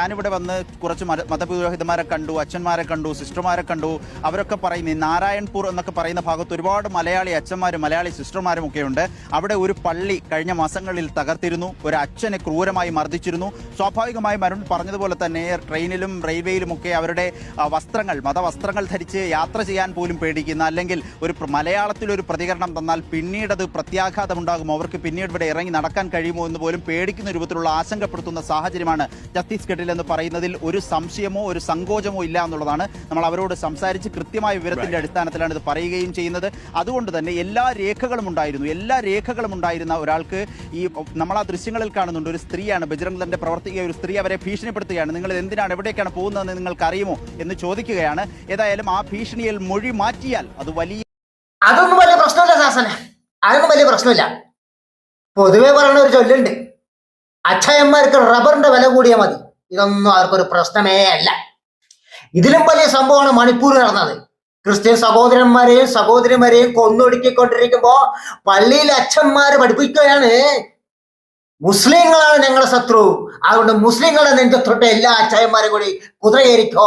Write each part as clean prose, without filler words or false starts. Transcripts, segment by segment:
ഞാനിവിടെ വന്ന് കുറച്ച് മതപുരോഹിതന്മാരെ കണ്ടു, അച്ഛന്മാരെ കണ്ടു, സിസ്റ്റർമാരെ കണ്ടു. അവരൊക്കെ പറയുന്നു നാരായൺപൂർ എന്നൊക്കെ പറയുന്ന ഭാഗത്ത് ഒരുപാട് മലയാളി അച്ഛന്മാരും മലയാളി സിസ്റ്റർമാരും ഒക്കെ ഉണ്ട്. അവിടെ ഒരു പള്ളി കഴിഞ്ഞ മാസങ്ങളിൽ തകർത്തിരുന്നു, ഒരു അച്ഛനെ ക്രൂരമായി മർദ്ദിച്ചിരുന്നു. സ്വാഭാവികമായും അരുൺ പറഞ്ഞതുപോലെ തന്നെ ട്രെയിനിലും റെയിൽവേയിലുമൊക്കെ അവരുടെ വസ്ത്രങ്ങൾ മതവസ്ത്രങ്ങൾ ധരിച്ച് യാത്ര ചെയ്യാൻ പോലും പേടിക്കുന്ന, അല്ലെങ്കിൽ മലയാളത്തിലൊരു പ്രതികരണം തന്നാൽ പിന്നീട് അത് പ്രത്യാഘാതമുണ്ടാകുമോ, അവർക്ക് പിന്നീട് ഇവിടെ ഇറങ്ങി നടക്കാൻ കഴിയുമോ എന്ന് പോലും പേടിക്കുന്ന രൂപത്തിലുള്ള ആശങ്കപ്പെടുത്തുന്ന സാഹചര്യമാണ് ഛത്തീസ്ഗഡിൽ എന്ന് പറയുന്നതിൽ ഒരു സംശയമോ ഒരു സങ്കോചമോ ഇല്ല എന്നുള്ളതാണ്. നമ്മൾ അവരോട് സംസാരിച്ച് കൃത്യമായ വിവരത്തിന്റെ അടിസ്ഥാനത്തിലാണ് ഇത് പറയുകയും ചെയ്യുന്നത്. അതുകൊണ്ട് തന്നെ എല്ലാ രേഖകളും ഉണ്ടായിരുന്ന ഒരാൾക്ക് നമ്മൾ ആ ദൃശ്യങ്ങളിൽ കാണുന്നുണ്ട്, ഒരു സ്ത്രീയാണ്, ബജ്രംഗ് ദളിന്റെ പ്രവർത്തിക്കുക ഒരു സ്ത്രീ അവരെ ഭീഷണിപ്പെടുത്തുകയാണ്. നിങ്ങൾ എന്തിനാണ് എവിടേക്കാണ് പോകുന്നതെന്ന് നിങ്ങൾക്ക് അറിയുമോ എന്ന് ചോദിക്കുകയാണ്. ഏതായാലും ആ ഭീഷണിയിൽ മൊഴി മാറ്റിയാൽ അത് അതൊന്നും വലിയ പ്രശ്നമില്ല ശാസന, അതൊന്നും വലിയ പ്രശ്നമില്ല. പൊതുവെ പറയുന്ന ഒരു ചൊല്ലുണ്ട്, അച്ഛയന്മാർക്ക് റബ്ബറിന്റെ വില കൂടിയാൽ മതി. ഇതൊന്നും അവർക്കൊരു പ്രശ്നമേ അല്ല. ഇതിലും വലിയ സംഭവമാണ് മണിപ്പൂരിൽ നടന്നത്. ക്രിസ്ത്യൻ സഹോദരന്മാരെയും സഹോദരിമാരെയും കൊന്നൊടുക്കിക്കൊണ്ടിരിക്കുമ്പോ പള്ളിയിലെ അച്ഛന്മാര് പഠിപ്പിക്കുകയാണ് മുസ്ലിങ്ങളാണ് ഞങ്ങളുടെ ശത്രു, അതുകൊണ്ട് മുസ്ലിങ്ങളെ നെഞ്ചത്തൊട്ട് എല്ലാ അച്ഛന്മാരും കൂടി കുതിരയേറിക്കോ,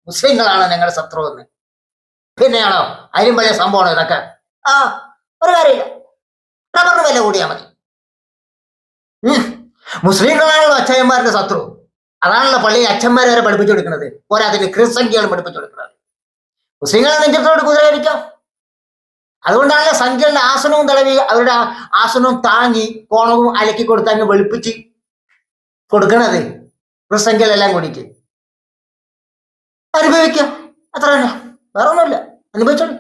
മുസ്ലിങ്ങളാണ് ഞങ്ങളുടെ ശത്രു എന്ന്. പിന്നെയാണോ അതിലും വലിയ സംഭവമാണ് ഇതൊക്കെ? ഒരു കാര്യമില്ല, റബ്ബറിന് വില കൂടിയാൽ മതി. മുസ്ലിങ്ങളാണല്ലോ അച്ഛന്മാരുടെ ശത്രു, അതാണല്ലോ പള്ളിയിൽ അച്ഛന്മാരെ വരെ പഠിപ്പിച്ചു കൊടുക്കുന്നത്. പോരാതിന് ക്രിസ്സംഖ്യകളും പഠിപ്പിച്ചു കൊടുക്കുന്നത്. മുസ്ലിങ്ങളെ നെഞ്ചത്തോട് കുതിരയിരിക്കാം. അതുകൊണ്ടാണല്ലോ സംഖ്യകളുടെ ആസനവും തടവി അവരുടെ ആസനവും താങ്ങി കോണവും അലക്കി കൊടുത്ത് അങ്ങ് വെളുപ്പിച്ച് കൊടുക്കണത്. ക്രിസ്സംഖ്യകളെല്ലാം കൂടിയിട്ട് അനുഭവിക്കാം, അത്ര തന്നെ, വേറെ ഒന്നുമില്ല, അനുഭവിച്ചോളൂ.